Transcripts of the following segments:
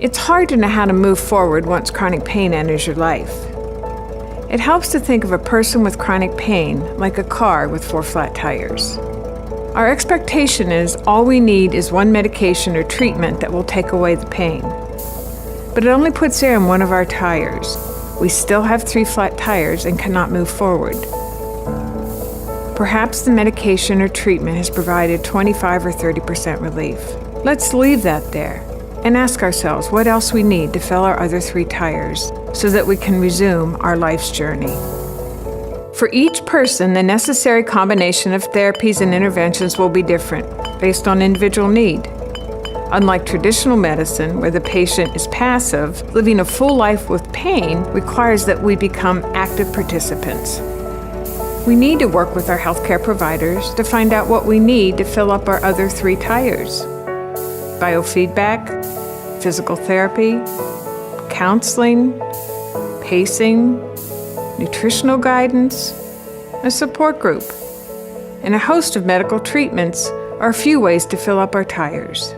It's hard to know how to move forward once chronic pain enters your life. It helps to think of a person with chronic pain like a car with 4 flat tires. Our expectation is all we need is one medication or treatment that will take away the pain. But it only puts air in one of our tires. We still have 3 flat tires and cannot move forward. Perhaps the medication or treatment has provided 25 or 30% relief. Let's leave that there and ask ourselves what else we need to fill our other 3 tires so that we can resume our life's journey. For each person, the necessary combination of therapies and interventions will be different based on individual need. Unlike traditional medicine, where the patient is passive, living a full life with pain requires that we become active participants. We need to work with our healthcare providers to find out what we need to fill up our other 3 tires. Biofeedback, physical therapy, counseling, pacing, nutritional guidance, a support group, and a host of medical treatments are a few ways to fill up our tires.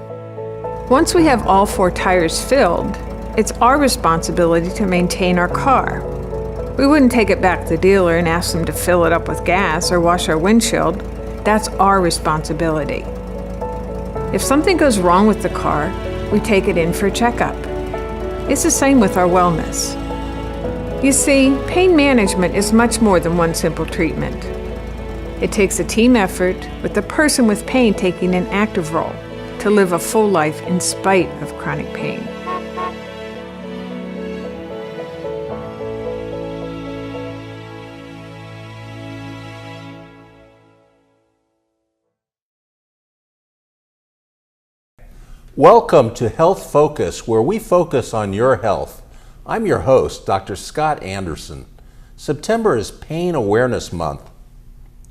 Once we have all 4 tires filled, it's our responsibility to maintain our car. We wouldn't take it back to the dealer and ask them to fill it up with gas or wash our windshield. That's our responsibility. If something goes wrong with the car, we take it in for a checkup. It's the same with our wellness. You see, pain management is much more than one simple treatment. It takes a team effort, with the person with pain taking an active role to live a full life in spite of chronic pain. Welcome to Health Focus, where we focus on your health. I'm your host, Dr. Scott Anderson. September is Pain Awareness Month.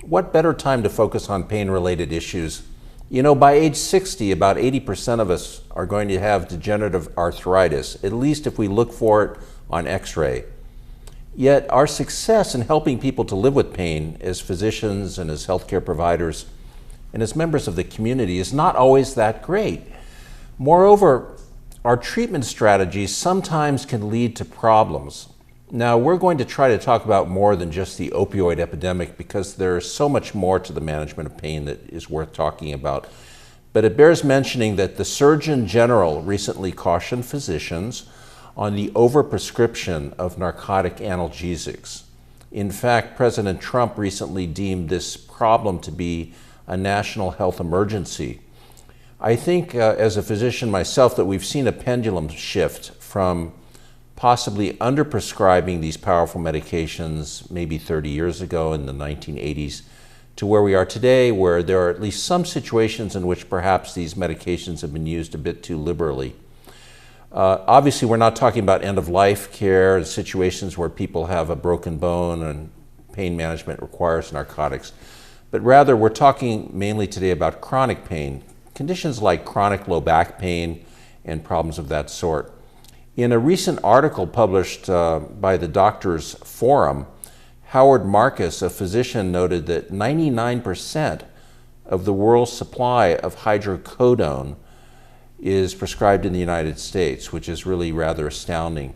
What better time to focus on pain-related issues? You know, by age 60, about 80% of us are going to have degenerative arthritis, at least if we look for it on X-ray. Yet our success in helping people to live with pain as physicians and as healthcare providers and as members of the community is not always that great. Moreover, our treatment strategies sometimes can lead to problems. Now, we're going to try to talk about more than just the opioid epidemic because there's so much more to the management of pain that is worth talking about. But it bears mentioning that the Surgeon General recently cautioned physicians on the overprescription of narcotic analgesics. In fact, President Trump recently deemed this problem to be a national health emergency. I think as a physician myself that we've seen a pendulum shift from possibly underprescribing these powerful medications maybe 30 years ago in the 1980s to where we are today, where there are at least some situations in which perhaps these medications have been used a bit too liberally. Obviously, we're not talking about end-of-life care and situations where people have a broken bone and pain management requires narcotics, but rather we're talking mainly today about chronic pain, conditions like chronic low back pain and problems of that sort. In a recent article published by the Doctors Forum, Howard Marcus, a physician, noted that 99% of the world's supply of hydrocodone is prescribed in the United States, which is really rather astounding.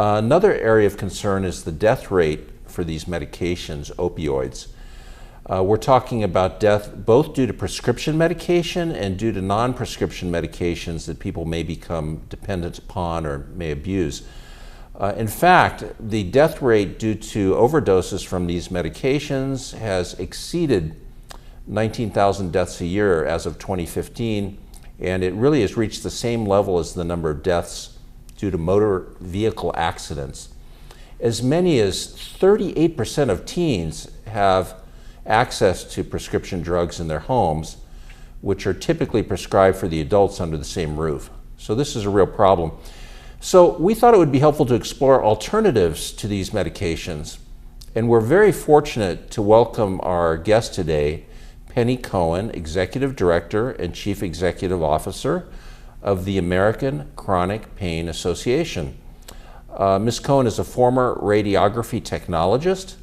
Another area of concern is the death rate for these medications, opioids. We're talking about death both due to prescription medication and due to non-prescription medications that people may become dependent upon or may abuse. In fact, the death rate due to overdoses from these medications has exceeded 19,000 deaths a year as of 2015, and it really has reached the same level as the number of deaths due to motor vehicle accidents. As many as 38% of teens have access to prescription drugs in their homes, which are typically prescribed for the adults under the same roof. So this is a real problem. So we thought it would be helpful to explore alternatives to these medications. And we're very fortunate to welcome our guest today, Penney Cowan, Executive Director and Chief Executive Officer of the American Chronic Pain Association. Ms. Cowan is a former radiography technologist.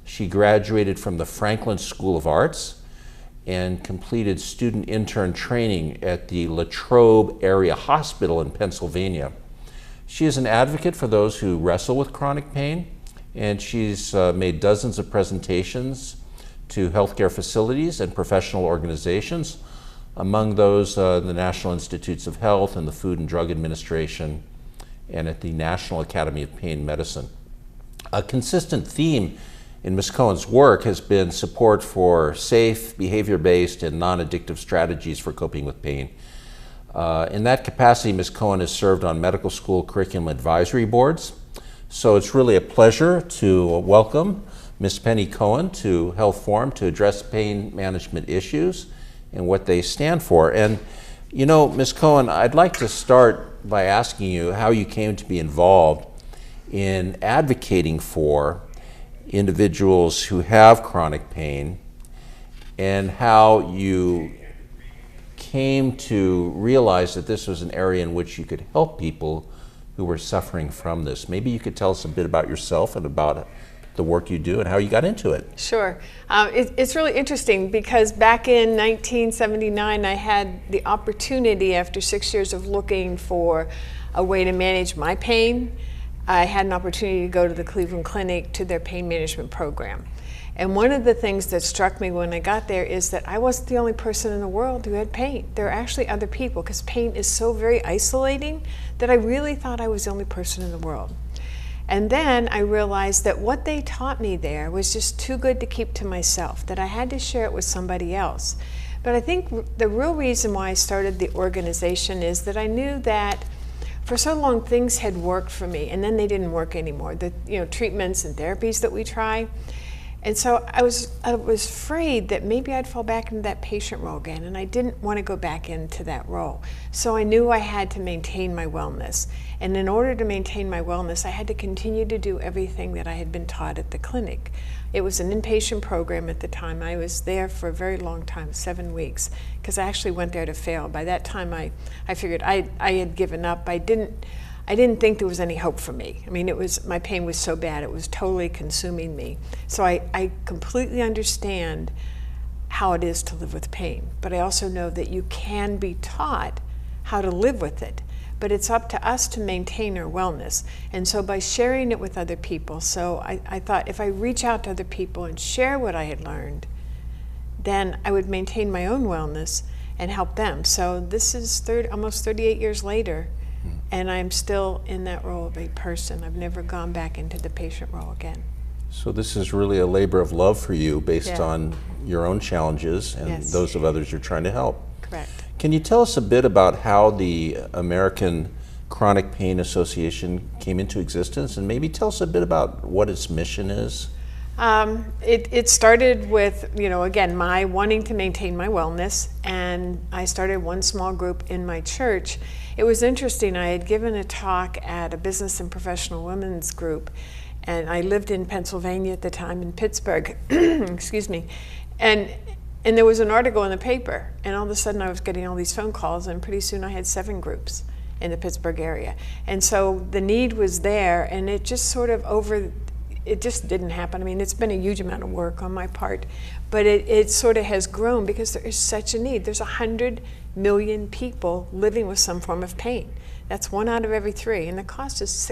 She graduated from the Franklin School of Arts and completed student intern training at the Latrobe Area Hospital in Pennsylvania. She is an advocate for those who wrestle with chronic pain, and she's made dozens of presentations to healthcare facilities and professional organizations, among those the National Institutes of Health and the Food and Drug Administration, and at the National Academy of Pain Medicine. A consistent theme in Ms. Cowan's work has been support for safe, behavior-based, and non-addictive strategies for coping with pain. In that capacity, Ms. Cowan has served on medical school curriculum advisory boards. So it's really a pleasure to welcome Ms. Penney Cowan to Health Forum to address pain management issues and what they stand for. And you know, Ms. Cowan, I'd like to start by asking you how you came to be involved in advocating for individuals who have chronic pain, and how you came to realize that this was an area in which you could help people who were suffering from this. Maybe you could tell us a bit about yourself and about the work you do and how you got into it. Sure. It's really interesting because back in 1979, I had the opportunity, after 6 years of looking for a way to manage my pain, I had an opportunity to go to the Cleveland Clinic to their pain management program. And one of the things that struck me when I got there is that I wasn't the only person in the world who had pain. There are actually other people, because pain is so very isolating that I really thought I was the only person in the world. And then I realized that what they taught me there was just too good to keep to myself, that I had to share it with somebody else. But I think the real reason why I started the organization is that I knew that for so long things had worked for me, and then they didn't work anymore. The treatments and therapies that we try. And so I was afraid that maybe I'd fall back into that patient role again, and I didn't want to go back into that role. So I knew I had to maintain my wellness. And in order to maintain my wellness, I had to continue to do everything that I had been taught at the clinic. It was an inpatient program at the time. I was there for a very long time, 7 weeks, because I actually went there to fail. By that time, I figured I had given up. I didn't think there was any hope for me. I mean, my pain was so bad, it was totally consuming me. So I completely understand how it is to live with pain, but I also know that you can be taught how to live with it, but it's up to us to maintain our wellness. And so by sharing it with other people, so I thought if I reach out to other people and share what I had learned, then I would maintain my own wellness and help them. So this is almost 38 years later, and I'm still in that role of a person. I've never gone back into the patient role again. So this is really a labor of love for you based on your own challenges and those of others you're trying to help. Correct. Can you tell us a bit about how the American Chronic Pain Association came into existence, and maybe tell us a bit about what its mission is? It started with, again, my wanting to maintain my wellness, and I started one small group in my church. It was interesting. I had given a talk at a business and professional women's group, and I lived in Pennsylvania at the time, in Pittsburgh, excuse me, and there was an article in the paper, and all of a sudden I was getting all these phone calls, and pretty soon I had 7 groups in the Pittsburgh area. And so the need was there, and it just it just didn't happen. I mean, it's been a huge amount of work on my part, but it sort of has grown because there is such a need. There's 100 million people living with some form of pain. That's 1 out of every 3, and the cost is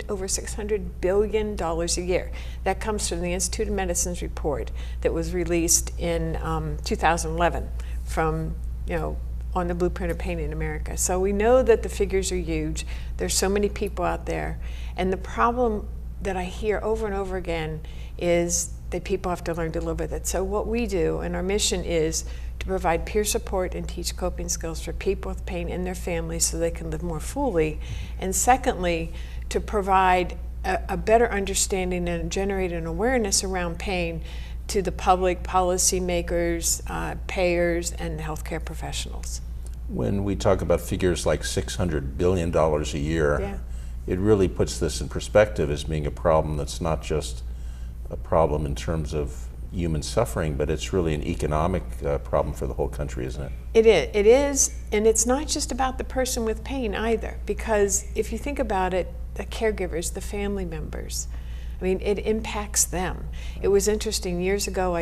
over $600 billion a year. That comes from the Institute of Medicine's report that was released in 2011 from, on the Blueprint of Pain in America. So we know that the figures are huge. There's so many people out there, and the problem that I hear over and over again is that people have to learn to live with it. So what we do, and our mission is to provide peer support and teach coping skills for people with pain and their families so they can live more fully. And secondly, to provide a better understanding and generate an awareness around pain to the public, policymakers, payers, and healthcare professionals. When we talk about figures like $600 billion a year, it really puts this in perspective as being a problem that's not just a problem in terms of human suffering, but it's really an economic problem for the whole country, isn't it? It is, and it's not just about the person with pain either, because if you think about it, the caregivers, the family members, I mean, it impacts them. It was interesting, years ago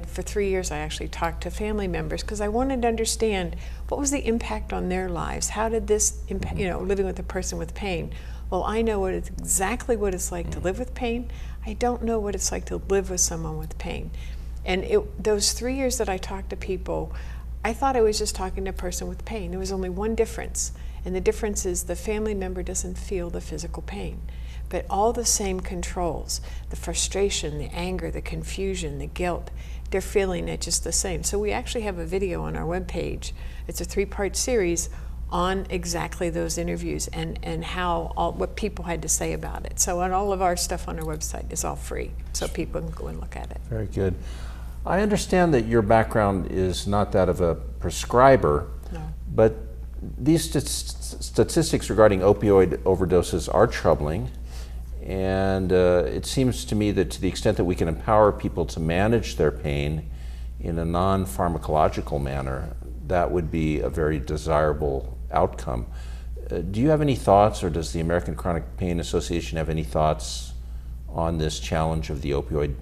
for 3 years I actually talked to family members because I wanted to understand what was the impact on their lives. How did this impact, living with a person with pain? Well, I know exactly what it's like to live with pain. I don't know what it's like to live with someone with pain. And those 3 years that I talked to people, I thought I was just talking to a person with pain. There was only one difference, and the difference is the family member doesn't feel the physical pain. But all the same controls, the frustration, the anger, the confusion, the guilt, they're feeling it just the same. So we actually have a video on our webpage. It's a 3-part series on exactly those interviews and what people had to say about it. So on all of our stuff on our website is all free, so people can go and look at it. Very good. I understand that your background is not that of a prescriber, No. but these statistics regarding opioid overdoses are troubling. And it seems to me that to the extent that we can empower people to manage their pain in a non-pharmacological manner, that would be a very desirable outcome. Do you have any thoughts, or does the American Chronic Pain Association have any thoughts on this challenge of the opioid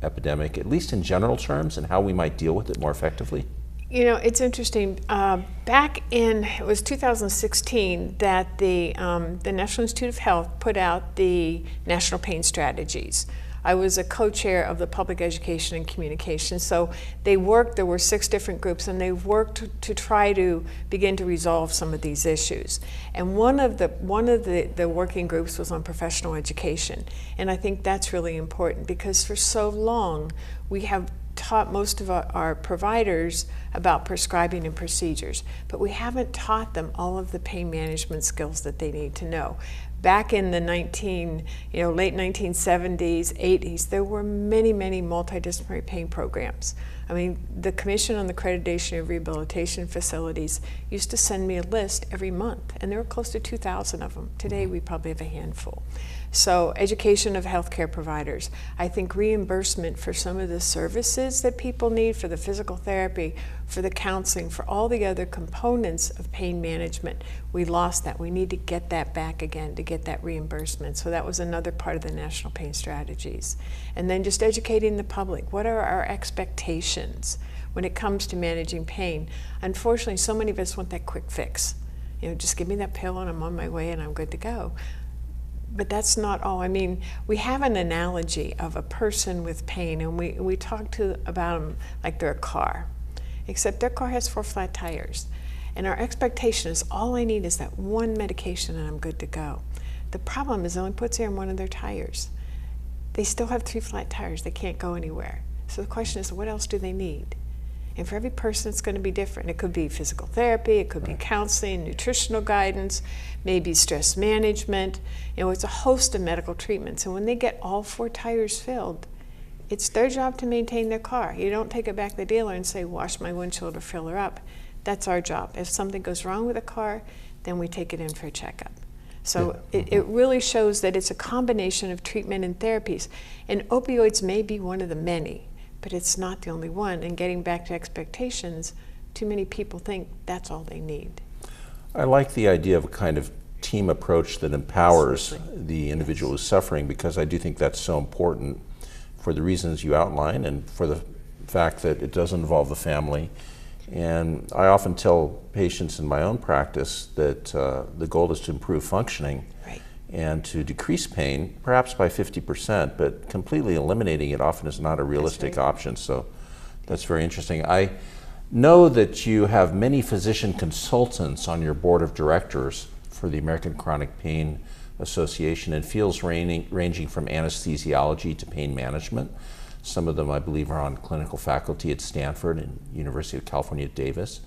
epidemic, at least in general terms, and how we might deal with it more effectively? It's interesting. Back in, it was 2016 that the National Institute of Health put out the National Pain Strategies. I was a co-chair of the Public Education and Communication. So there were 6 different groups, and they worked to try to begin to resolve some of these issues. And one of the working groups was on professional education. And I think that's really important because for so long we have taught most of our providers about prescribing and procedures, but we haven't taught them all of the pain management skills that they need to know. Back in the late 1970s, 80s, there were many, many multidisciplinary pain programs. I mean, the Commission on the Accreditation of Rehabilitation Facilities used to send me a list every month, and there were close to 2,000 of them. Today, we probably have a handful. So education of healthcare providers. I think reimbursement for some of the services that people need, for the physical therapy, for the counseling, for all the other components of pain management. We lost that. We need to get that back again, to get that reimbursement. So that was another part of the National Pain Strategies. And then just educating the public. What are our expectations when it comes to managing pain? Unfortunately, so many of us want that quick fix. Just give me that pill and I'm on my way and I'm good to go. But that's not all. I mean, we have an analogy of a person with pain, and we talk about them like they're a car, except their car has 4 flat tires. And our expectation is all I need is that one medication and I'm good to go. The problem is it only puts air in one of their tires. They still have 3 flat tires. They can't go anywhere. So the question is, what else do they need? And for every person, it's going to be different. It could be physical therapy, it could be counseling, nutritional guidance, maybe stress management. It's a host of medical treatments. And when they get all 4 tires filled, it's their job to maintain their car. You don't take it back to the dealer and say, wash my windshield or fill her up. That's our job. If something goes wrong with the car, then we take it in for a checkup. So it really shows that it's a combination of treatment and therapies. And opioids may be one of the many, but it's not the only one. And getting back to expectations, too many people think that's all they need. I like the idea of a kind of team approach that empowers the individual who's suffering, because I do think that's so important for the reasons you outline and for the fact that it does involve the family. And I often tell patients in my own practice that the goal is to improve functioning and to decrease pain, perhaps by 50%, but completely eliminating it often is not a realistic option. So that's very interesting. I know that you have many physician consultants on your board of directors for the American Chronic Pain Association, and fields ranging from anesthesiology to pain management. Some of them, I believe, are on clinical faculty at Stanford and University of California at Davis.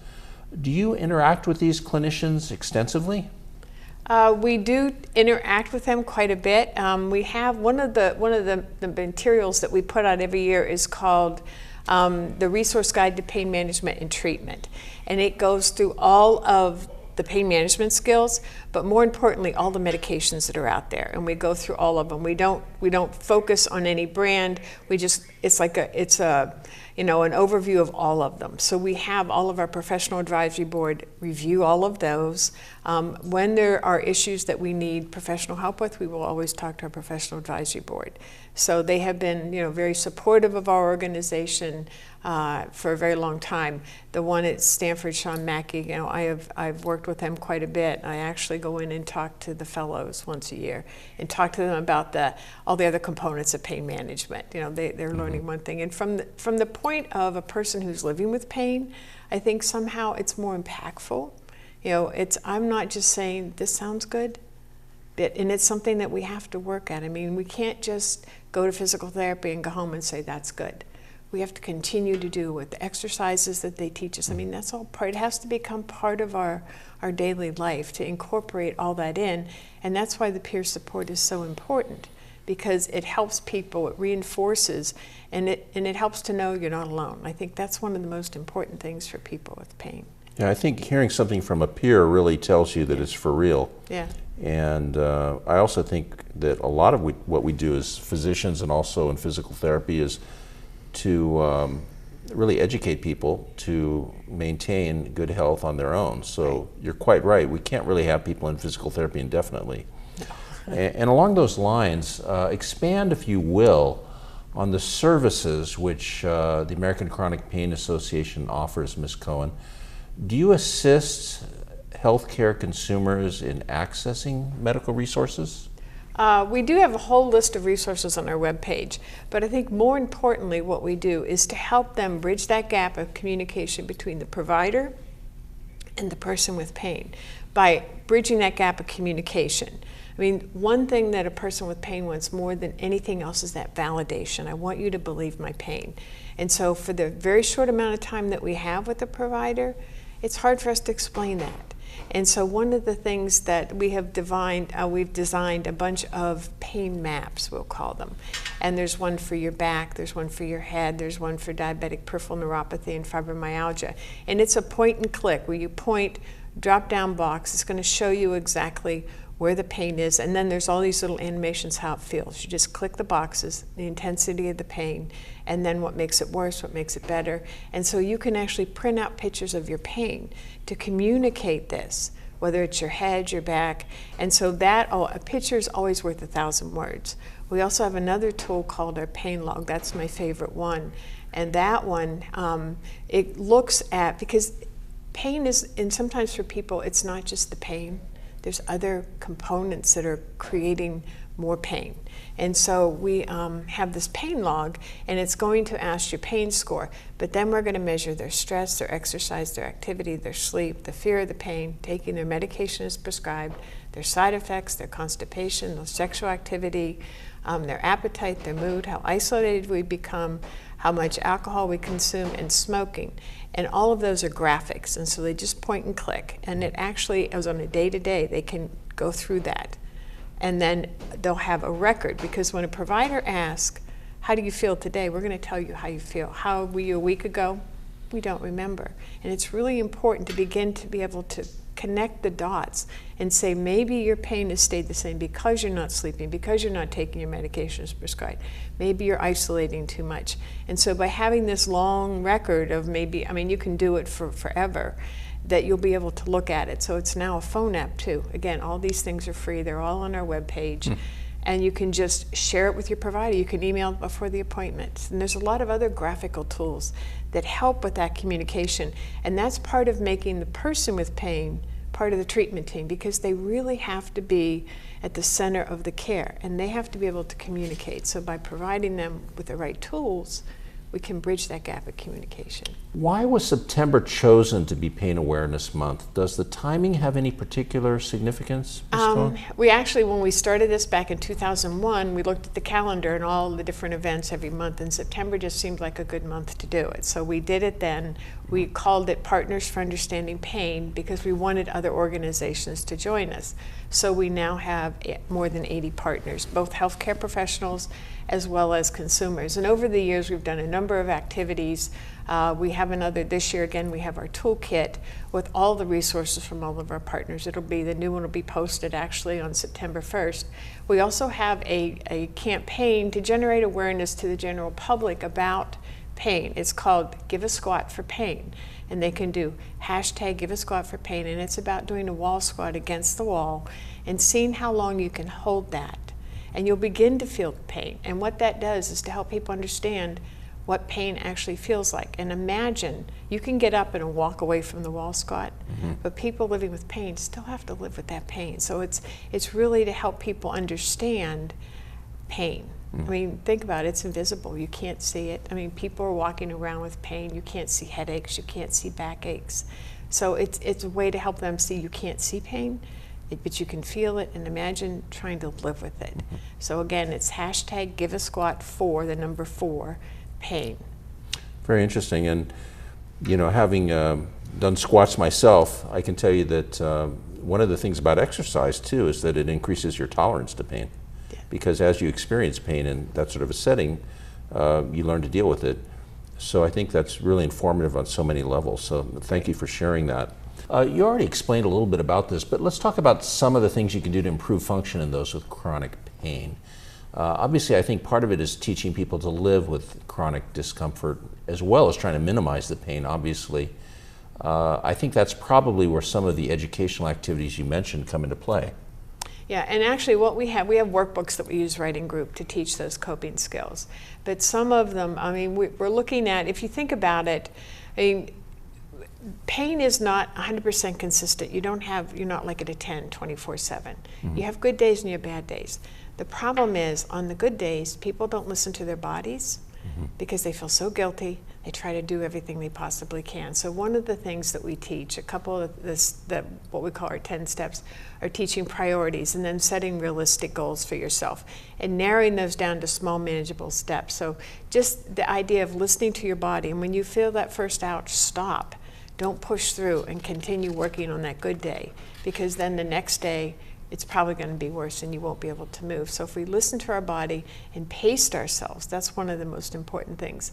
Do you interact with these clinicians extensively? We do interact with them quite a bit. We have one of the materials that we put out every year is called the Resource Guide to Pain Management and Treatment, and it goes through all of the pain management skills, but more importantly, all the medications that are out there. And we go through all of them. We don't focus on any brand. It's an overview of all of them. So we have all of our professional advisory board review all of those. When there are issues that we need professional help with, we will always talk to our professional advisory board. So they have been, very supportive of our organization for a very long time. The one at Stanford, Sean Mackey, I've worked with him quite a bit. I actually go in and talk to the fellows once a year and talk to them about all the other components of pain management. They're learning one thing. And from the point of a person who's living with pain, I think somehow it's more impactful. I'm not just saying this sounds good, and it's something that we have to work at. I mean, we can't just go to physical therapy and go home and say that's good. We have to continue to do with the exercises that they teach us. I mean, that's all part. It has to become part of our daily life to incorporate all that in, and that's why the peer support is so important, because it helps people, it reinforces, and it helps to know you're not alone. I think that's one of the most important things for people with pain. Yeah, I think hearing something from a peer really tells you that it's for real. Yeah. And I also think that a lot of what we do as physicians and also in physical therapy is to really educate people to maintain good health on their own. So you're quite right. We can't really have people in physical therapy indefinitely. No. And along those lines, expand, if you will, on the services which the American Chronic Pain Association offers, Ms. Cowan. Do you assist healthcare consumers in accessing medical resources? We do have a whole list of resources on our webpage, but I think more importantly what we do is to help them bridge that gap of communication between the provider and the person with pain by bridging that gap of communication. I mean, one thing that a person with pain wants more than anything else is that validation. I want you to believe my pain. And so for the very short amount of time that we have with the provider, it's hard for us to explain that. And so one of the things that we have we've designed a bunch of pain maps, we'll call them. And there's one for your back, there's one for your head, there's one for diabetic peripheral neuropathy and fibromyalgia. And it's a point and click where you point, drop down box, it's going to show you exactly where the pain is, and then there's all these little animations how it feels. You just click the boxes, the intensity of the pain, and then what makes it worse, what makes it better. And so you can actually print out pictures of your pain to communicate this, whether it's your head, your back. And so a picture is always worth 1,000 words. We also have another tool called our pain log. That's my favorite one. And that one, it looks at, because pain is, and sometimes for people, it's not just the pain. There's other components that are creating more pain. And so we have this pain log, and it's going to ask your pain score, but then we're going to measure their stress, their exercise, their activity, their sleep, the fear of the pain, taking their medication as prescribed, their side effects, their constipation, their sexual activity, their appetite, their mood, how isolated we become, how much alcohol we consume, and smoking. And all of those are graphics, and so they just point and click. And it actually, as on a day-to-day, they can go through that. And then they'll have a record, because when a provider asks, how do you feel today? We're going to tell you how you feel. How were you a week ago? We don't remember. And it's really important to begin to be able to connect the dots and say maybe your pain has stayed the same because you're not sleeping, because you're not taking your medication as prescribed. Maybe you're isolating too much. And so by having this long record of you can do it for forever, that you'll be able to look at it. So it's now a phone app too. Again, all these things are free. They're all on our webpage. And you can just share it with your provider. You can email before the appointment. And there's a lot of other graphical tools that help with that communication. And that's part of making the person with pain part of the treatment team, because they really have to be at the center of the care, and they have to be able to communicate. So by providing them with the right tools, we can bridge that gap of communication. Why was September chosen to be Pain Awareness Month? Does the timing have any particular significance, Ms. Cowan? We actually, when we started this back in 2001, we looked at the calendar and all the different events every month, and September just seemed like a good month to do it. So we did it then. We called it Partners for Understanding Pain because we wanted other organizations to join us. So we now have more than 80 partners, both healthcare professionals as well as consumers. And over the years, we've done a number of activities. We have another this year. Again, we have our toolkit with all the resources from all of our partners. The new one will be posted actually on September 1st. We also have a campaign to generate awareness to the general public about pain. It's called Give a Squat for Pain. And they can do hashtag Give a Squat for Pain. And it's about doing a wall squat against the wall and seeing how long you can hold that. And you'll begin to feel the pain. And what that does is to help people understand what pain actually feels like. And imagine you can get up and walk away from the wall squat, but people living with pain still have to live with that pain. So it's really to help people understand pain. I mean, think about it, it's invisible. You can't see it. I mean, people are walking around with pain. You can't see headaches, you can't see backaches. So it's a way to help them see you can't see pain, but you can feel it, and imagine trying to live with it. So again, it's hashtag Give a Squat for the number 4 pain. Very interesting. And you know, having done squats myself, I can tell you that one of the things about exercise too is that it increases your tolerance to pain. Because as you experience pain in that sort of a setting, you learn to deal with it. So I think that's really informative on so many levels. So thank you for sharing that. You already explained a little bit about this, but let's talk about some of the things you can do to improve function in those with chronic pain. Obviously, I think part of it is teaching people to live with chronic discomfort as well as trying to minimize the pain, obviously. I think that's probably where some of the educational activities you mentioned come into play. Yeah, and actually what we have workbooks that we use right in group to teach those coping skills. But some of them, I mean, we're looking at, if you think about it, I mean, pain is not 100% consistent. You're not like at a 10, 24/7. You have good days and you have bad days. The problem is, on the good days, people don't listen to their bodies because they feel so guilty. They try to do everything they possibly can. So one of the things that we teach, a couple of what we call our 10 steps, are teaching priorities and then setting realistic goals for yourself and narrowing those down to small, manageable steps. So just the idea of listening to your body, and when you feel that first ouch, stop. Don't push through and continue working on that good day, because then the next day it's probably going to be worse and you won't be able to move. So if we listen to our body and pace ourselves, that's one of the most important things.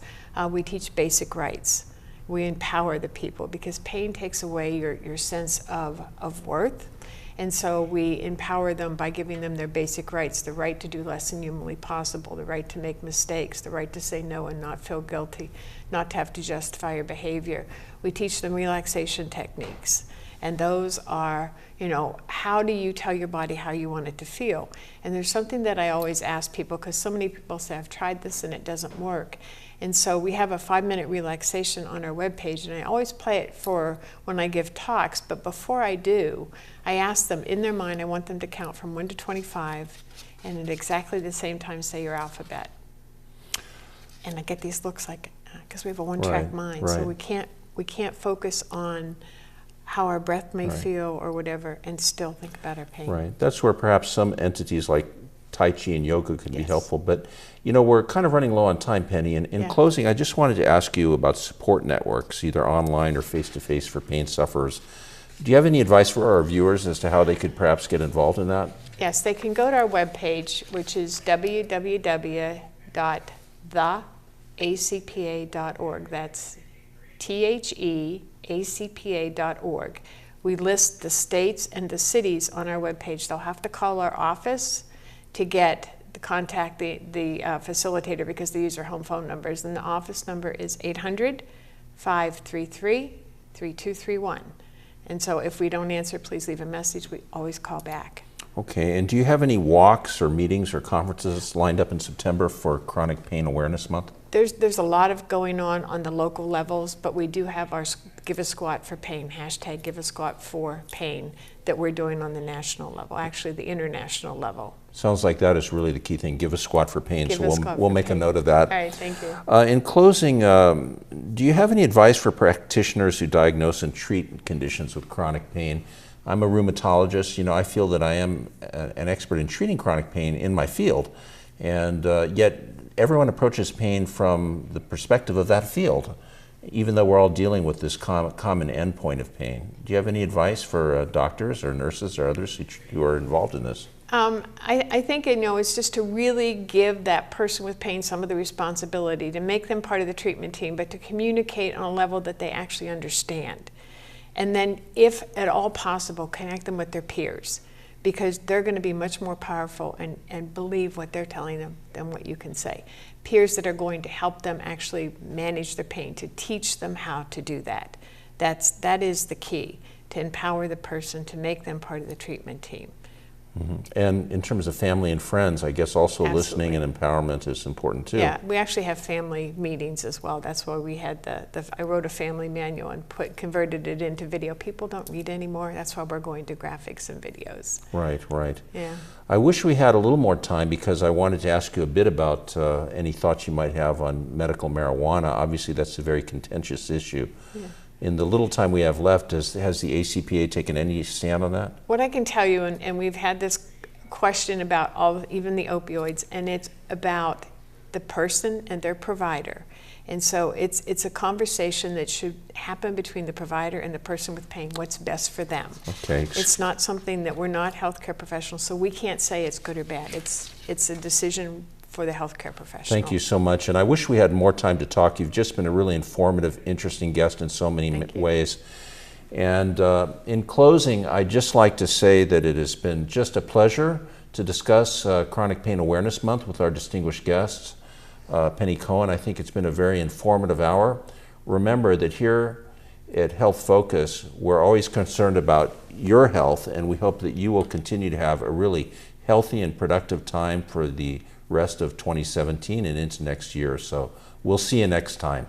We teach basic rights. We empower the people, because pain takes away your sense of worth. And so we empower them by giving them their basic rights: the right to do less than humanly possible, the right to make mistakes, the right to say no and not feel guilty, not to have to justify your behavior. We teach them relaxation techniques. And those are, you know, how do you tell your body how you want it to feel? And there's something that I always ask people, because so many people say, I've tried this and it doesn't work. And so we have a 5-minute relaxation on our webpage, and I always play it for when I give talks. But before I do, I ask them, in their mind, I want them to count from 1 to 25, and at exactly the same time say your alphabet. And I get these looks like, because we have a one-track mind, so we can't focus on how our breath may feel or whatever, and still think about our pain. Right. That's where perhaps some entities like Tai Chi and yoga could be helpful. But, you know, we're kind of running low on time, Penny. And in closing, I just wanted to ask you about support networks, either online or face-to-face, for pain sufferers. Do you have any advice for our viewers as to how they could perhaps get involved in that? Yes, they can go to our webpage, which is www.theacpa.org. That's THEACPA.org. We list the states and the cities on our webpage. They'll have to call our office to contact the facilitator, because they use our home phone numbers. And the office number is 800-533-3231. And so if we don't answer, please leave a message. We always call back. Okay, and do you have any walks or meetings or conferences lined up in September for Chronic Pain Awareness Month? There's a lot of going on the local levels, but we do have our Give a Squat for Pain, hashtag Give a Squat for Pain, that we're doing on the national level, actually the international level. Sounds like that is really the key thing, give a squat for pain. So we'll make a note of that. All right, thank you. In closing, do you have any advice for practitioners who diagnose and treat conditions with chronic pain? I'm a rheumatologist. You know, I feel that I am an expert in treating chronic pain in my field, and yet everyone approaches pain from the perspective of that field. even though we're all dealing with this common endpoint of pain. Do you have any advice for doctors or nurses or others who are involved in this? I think, it's just to really give that person with pain some of the responsibility, to make them part of the treatment team, but to communicate on a level that they actually understand. And then, if at all possible, connect them with their peers, because they're going to be much more powerful and believe what they're telling them than what you can say. Peers that are going to help them actually manage their pain, to teach them how to do that. That is the key, to empower the person, to make them part of the treatment team. Mm-hmm. And in terms of family and friends, I guess also Absolutely. Listening and empowerment is important too. Yeah, we actually have family meetings as well. That's why we had I wrote a family manual and converted it into video. People don't read anymore. That's why we're going to graphics and videos. Right. Yeah. I wish we had a little more time, because I wanted to ask you a bit about any thoughts you might have on medical marijuana. Obviously, that's a very contentious issue. Yeah. In the little time we have left, has the ACPA taken any stand on that? What I can tell you, and we've had this question about even the opioids, and it's about the person and their provider. And so it's a conversation that should happen between the provider and the person with pain, what's best for them. Okay. It's not something that, we're not healthcare professionals, so we can't say it's good or bad. It's a decision for the healthcare professional. Thank you so much, and I wish we had more time to talk. You've just been a really informative, interesting guest in so many ways. And in closing, I'd just like to say that it has been just a pleasure to discuss Chronic Pain Awareness Month with our distinguished guests, Penney Cowan. I think it's been a very informative hour. Remember that here at Health Focus, we're always concerned about your health, and we hope that you will continue to have a really healthy and productive time for the rest of 2017 and into next year. So we'll see you next time.